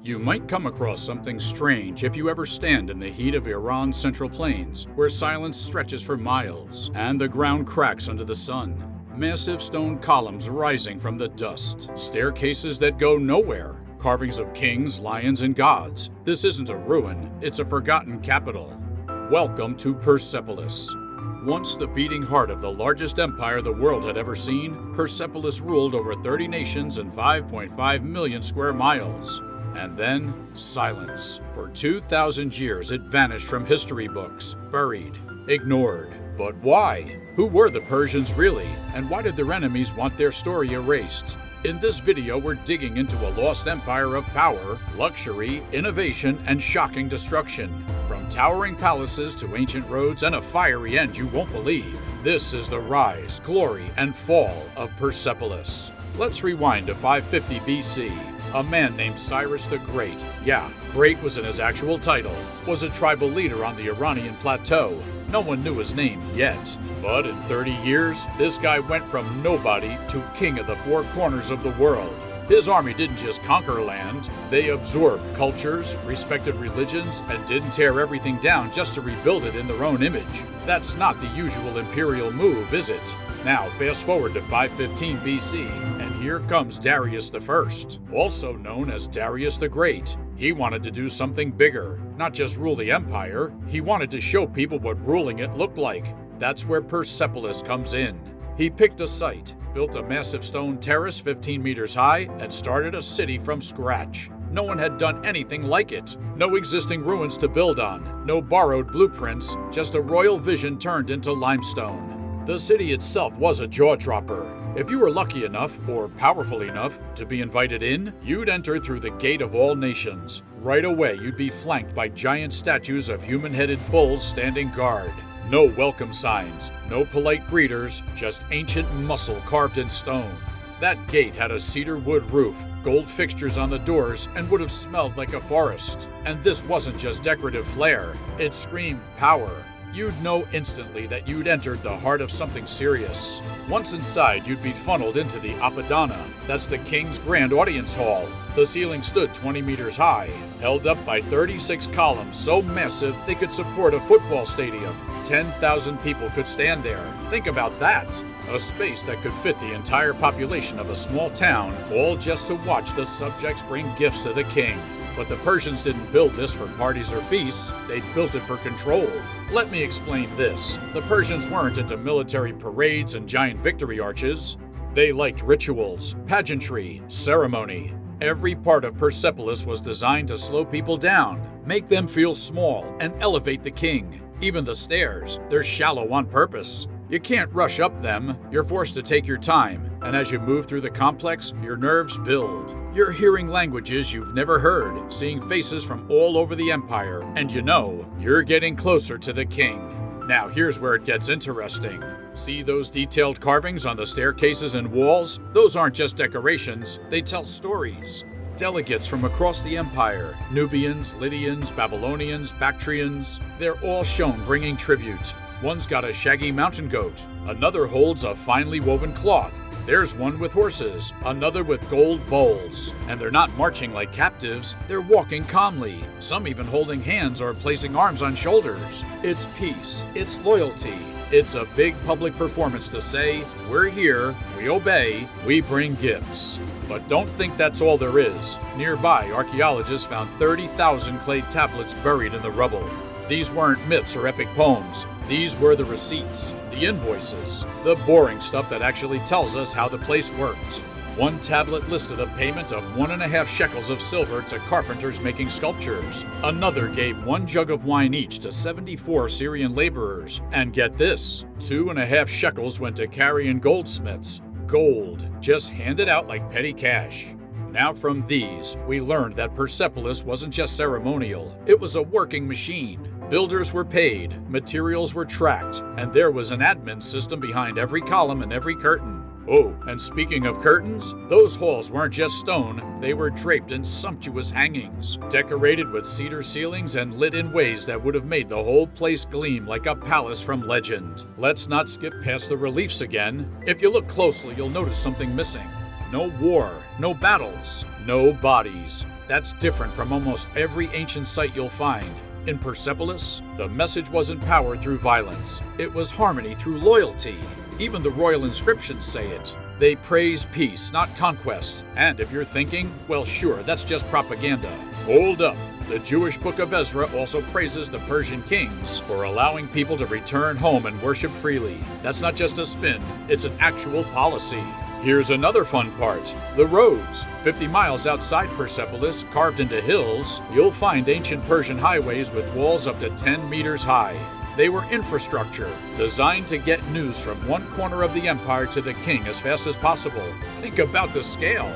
You might come across something strange if you ever stand in the heat of Iran's central plains, where silence stretches for miles and the ground cracks under the sun. Massive stone columns rising from the dust, staircases that go nowhere, carvings of kings, lions, and gods. This isn't a ruin, it's a forgotten capital. Welcome to Persepolis. Once the beating heart of the largest empire the world had ever seen, Persepolis ruled over 30 nations and 5.5 million square miles. And then, silence. For 2,000 years it vanished from history books, buried, ignored. But why? Who were the Persians really? And why did their enemies want their story erased? In this video, we're digging into a lost empire of power, luxury, innovation, and shocking destruction. From towering palaces to ancient roads and a fiery end you won't believe. This is the rise, glory, and fall of Persepolis. Let's rewind to 550 BC. A man named Cyrus the Great, yeah, Great was in his actual title, was a tribal leader on the Iranian plateau. No one knew his name yet. But in 30 years, this guy went from nobody to king of the four corners of the world. His army didn't just conquer land, they absorbed cultures, respected religions, and didn't tear everything down just to rebuild it in their own image. That's not the usual imperial move, is it? Now, fast forward to 515 BC, and here comes Darius I, also known as Darius the Great. He wanted to do something bigger, not just rule the empire. He wanted to show people what ruling it looked like. That's where Persepolis comes in. He picked a site, built a massive stone terrace 15 meters high, and started a city from scratch. No one had done anything like it. No existing ruins to build on, no borrowed blueprints, just a royal vision turned into limestone. The city itself was a jaw-dropper. If you were lucky enough, or powerful enough, to be invited in, you'd enter through the gate of all nations. Right away, you'd be flanked by giant statues of human-headed bulls standing guard. No welcome signs, no polite greeters, just ancient muscle carved in stone. That gate had a cedar wood roof, gold fixtures on the doors, and would have smelled like a forest. And this wasn't just decorative flair, it screamed power. You'd know instantly that you'd entered the heart of something serious. Once inside, you'd be funneled into the Apadana. That's the king's grand audience hall. The ceiling stood 20 meters high, held up by 36 columns so massive they could support a football stadium. 10,000 people could stand there. Think about that. A space that could fit the entire population of a small town, all just to watch the subjects bring gifts to the king. But the Persians didn't build this for parties or feasts, they built it for control. Let me explain this. The Persians weren't into military parades and giant victory arches. They liked rituals, pageantry, ceremony. Every part of Persepolis was designed to slow people down, make them feel small, and elevate the king. Even the stairs, they're shallow on purpose. You can't rush up them, you're forced to take your time, and as you move through the complex, your nerves build. You're hearing languages you've never heard, seeing faces from all over the empire, and you know, you're getting closer to the king. Now here's where it gets interesting. See those detailed carvings on the staircases and walls? Those aren't just decorations, they tell stories. Delegates from across the empire, Nubians, Lydians, Babylonians, Bactrians, they're all shown bringing tribute. One's got a shaggy mountain goat, another holds a finely woven cloth. There's one with horses, another with gold bowls. And they're not marching like captives, they're walking calmly, some even holding hands or placing arms on shoulders. It's peace, it's loyalty. It's a big public performance to say, we're here, we obey, we bring gifts. But don't think that's all there is. Nearby, archaeologists found 30,000 clay tablets buried in the rubble. These weren't myths or epic poems. These were the receipts, the invoices, the boring stuff that actually tells us how the place worked. One tablet listed a payment of 1.5 shekels of silver to carpenters making sculptures. Another gave 1 jug of wine each to 74 Syrian laborers. And get this, 2.5 shekels went to Carian goldsmiths. Gold, just handed out like petty cash. Now from these, we learned that Persepolis wasn't just ceremonial, it was a working machine. Builders were paid, materials were tracked, and there was an admin system behind every column and every curtain. Oh, and speaking of curtains, those halls weren't just stone, they were draped in sumptuous hangings, decorated with cedar ceilings and lit in ways that would have made the whole place gleam like a palace from legend. Let's not skip past the reliefs again. If you look closely, you'll notice something missing. No war, no battles, no bodies. That's different from almost every ancient site you'll find. In Persepolis, the message wasn't power through violence. It was harmony through loyalty. Even the royal inscriptions say it. They praise peace, not conquest. And if you're thinking, well, sure, that's just propaganda. Hold up. The Jewish book of Ezra also praises the Persian kings for allowing people to return home and worship freely. That's not just a spin, it's an actual policy. Here's another fun part. The roads. 50 miles outside Persepolis, carved into hills, you'll find ancient Persian highways with walls up to 10 meters high. They were infrastructure, designed to get news from one corner of the empire to the king as fast as possible. Think about the scale.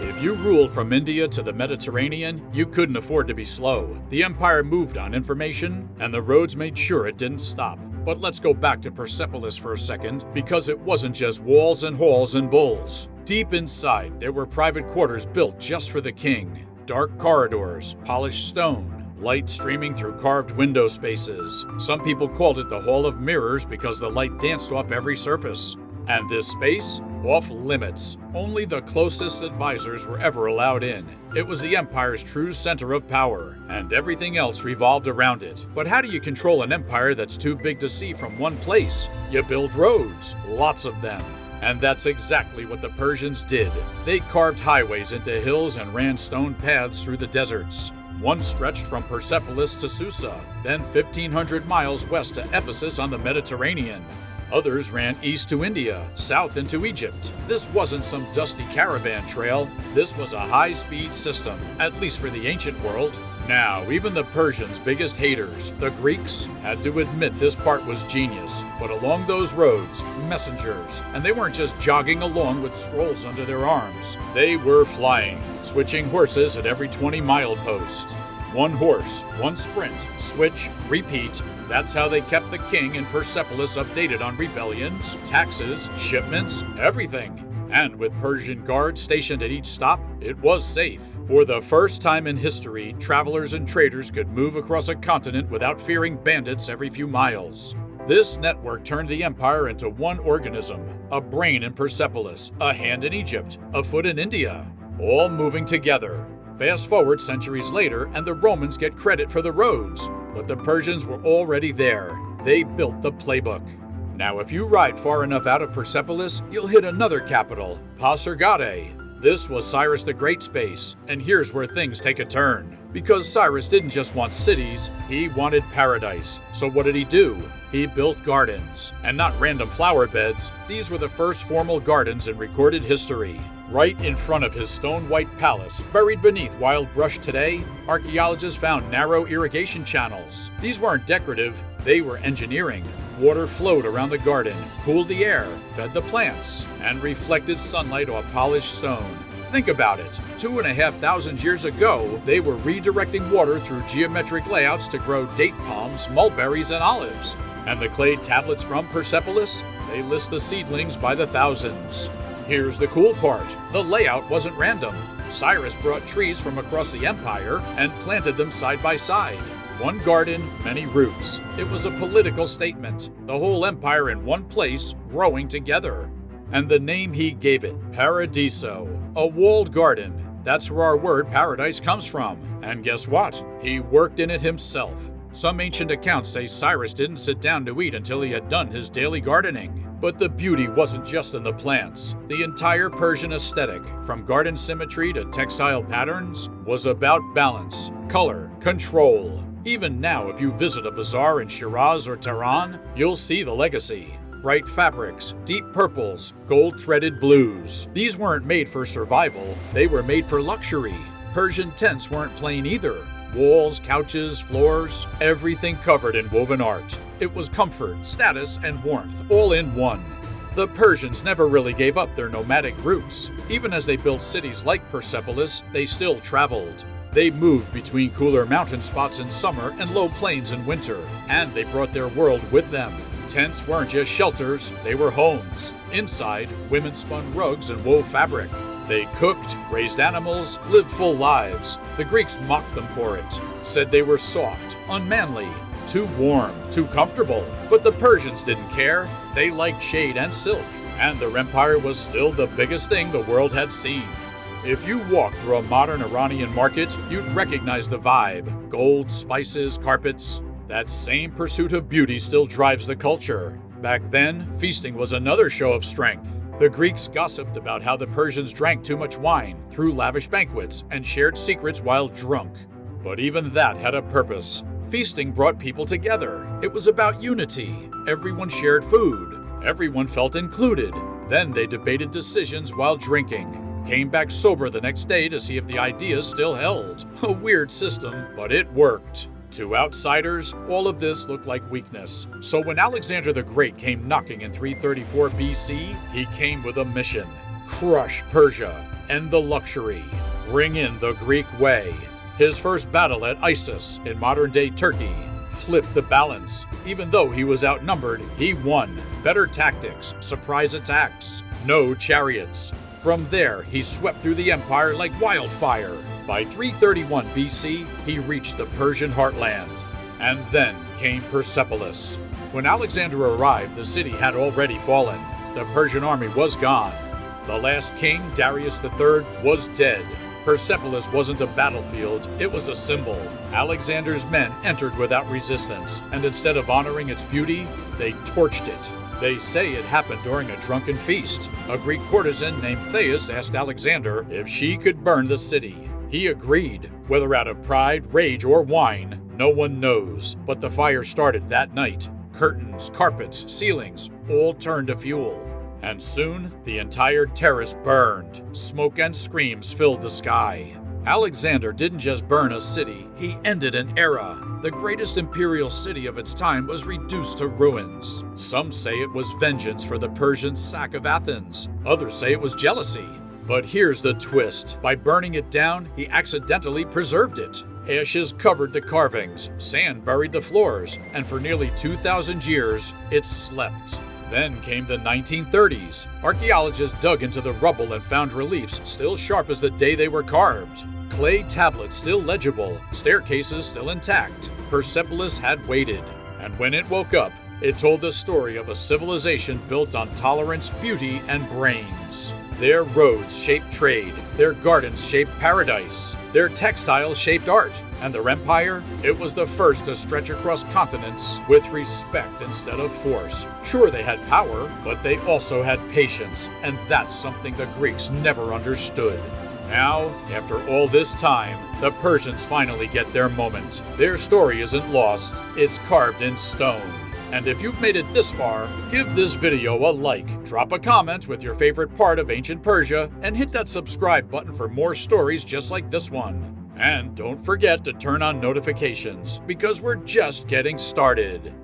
If you ruled from India to the Mediterranean, you couldn't afford to be slow. The empire moved on information, and the roads made sure it didn't stop. But let's go back to Persepolis for a second, because it wasn't just walls and halls and bulls. Deep inside, there were private quarters built just for the king. Dark corridors, polished stone, light streaming through carved window spaces. Some people called it the Hall of Mirrors because the light danced off every surface. And this space? Off limits. Only the closest advisors were ever allowed in. It was the empire's true center of power, and everything else revolved around it. But how do you control an empire that's too big to see from one place? You build roads, lots of them. And that's exactly what the Persians did. They carved highways into hills and ran stone paths through the deserts. One stretched from Persepolis to Susa, then 1,500 miles west to Ephesus on the Mediterranean. Others ran east to India, south into Egypt. This wasn't some dusty caravan trail. This was a high-speed system, at least for the ancient world. Now, even the Persians' biggest haters, the Greeks, had to admit this part was genius. But along those roads, messengers, and they weren't just jogging along with scrolls under their arms. They were flying, switching horses at every 20-mile post. One horse, one sprint, switch, repeat. That's how they kept the king in Persepolis updated on rebellions, taxes, shipments, everything. And with Persian guards stationed at each stop, it was safe. For the first time in history, travelers and traders could move across a continent without fearing bandits every few miles. This network turned the empire into one organism, a brain in Persepolis, a hand in Egypt, a foot in India, all moving together. Fast forward centuries later, and the Romans get credit for the roads, but the Persians were already there. They built the playbook. Now, if you ride far enough out of Persepolis, you'll hit another capital, Pasargadae. This was Cyrus the Great's base, and here's where things take a turn. Because Cyrus didn't just want cities, he wanted paradise. So what did he do? He built gardens, and not random flower beds. These were the first formal gardens in recorded history. Right in front of his stone-white palace, buried beneath wild brush today, archaeologists found narrow irrigation channels. These weren't decorative, they were engineering. Water flowed around the garden, cooled the air, fed the plants, and reflected sunlight off polished stone. Think about it. 2,500 years ago, they were redirecting water through geometric layouts to grow date palms, mulberries, and olives. And the clay tablets from Persepolis? They list the seedlings by the thousands. Here's the cool part. The layout wasn't random. Cyrus brought trees from across the empire and planted them side by side. One garden, many roots. It was a political statement. The whole empire in one place, growing together. And the name he gave it, Paradiso, a walled garden. That's where our word paradise comes from. And guess what? He worked in it himself. Some ancient accounts say Cyrus didn't sit down to eat until he had done his daily gardening. But the beauty wasn't just in the plants. The entire Persian aesthetic, from garden symmetry to textile patterns, was about balance, color, control. Even now, if you visit a bazaar in Shiraz or Tehran, you'll see the legacy. Bright fabrics, deep purples, gold-threaded blues. These weren't made for survival, they were made for luxury. Persian tents weren't plain either. Walls, couches, floors, everything covered in woven art. It was comfort, status, and warmth, all in one. The Persians never really gave up their nomadic roots. Even as they built cities like Persepolis, they still traveled. They moved between cooler mountain spots in summer and low plains in winter, and they brought their world with them. Tents weren't just shelters, they were homes. Inside, women spun rugs and wove fabric. They cooked, raised animals, lived full lives. The Greeks mocked them for it, said they were soft, unmanly, too warm, too comfortable. But the Persians didn't care. They liked shade and silk, and their empire was still the biggest thing the world had seen. If you walked through a modern Iranian market, you'd recognize the vibe. Gold, spices, carpets. That same pursuit of beauty still drives the culture. Back then, feasting was another show of strength. The Greeks gossiped about how the Persians drank too much wine, threw lavish banquets, and shared secrets while drunk. But even that had a purpose. Feasting brought people together. It was about unity. Everyone shared food. Everyone felt included. Then they debated decisions while drinking. Came back sober the next day to see if the ideas still held. A weird system, but it worked. To outsiders, all of this looked like weakness. So when Alexander the Great came knocking in 334 BC, he came with a mission. Crush Persia, end the luxury, bring in the Greek way. His first battle at Issus in modern-day Turkey flipped the balance. Even though he was outnumbered, he won. Better tactics, surprise attacks, no chariots. From there, he swept through the empire like wildfire. By 331 BC, he reached the Persian heartland. And then came Persepolis. When Alexander arrived, the city had already fallen. The Persian army was gone. The last king, Darius III, was dead. Persepolis wasn't a battlefield, it was a symbol. Alexander's men entered without resistance, and instead of honoring its beauty, they torched it. They say it happened during a drunken feast. A Greek courtesan named Thais asked Alexander if she could burn the city. He agreed. Whether out of pride, rage, or wine, no one knows. But the fire started that night. Curtains, carpets, ceilings, all turned to fuel. And soon, the entire terrace burned. Smoke and screams filled the sky. Alexander didn't just burn a city, he ended an era. The greatest imperial city of its time was reduced to ruins. Some say it was vengeance for the Persian sack of Athens. Others say it was jealousy. But here's the twist. By burning it down, he accidentally preserved it. Ashes covered the carvings, sand buried the floors, and for nearly 2,000 years, it slept. Then came the 1930s. Archaeologists dug into the rubble and found reliefs still sharp as the day they were carved. Clay tablets still legible, staircases still intact. Persepolis had waited. And when it woke up, it told the story of a civilization built on tolerance, beauty, and brains. Their roads shaped trade, their gardens shaped paradise, their textiles shaped art, and their empire, it was the first to stretch across continents with respect instead of force. Sure, they had power, but they also had patience, and that's something the Greeks never understood. Now, after all this time, the Persians finally get their moment. Their story isn't lost, it's carved in stone. And if you've made it this far, give this video a like, drop a comment with your favorite part of ancient Persia, and hit that subscribe button for more stories just like this one. And don't forget to turn on notifications, because we're just getting started.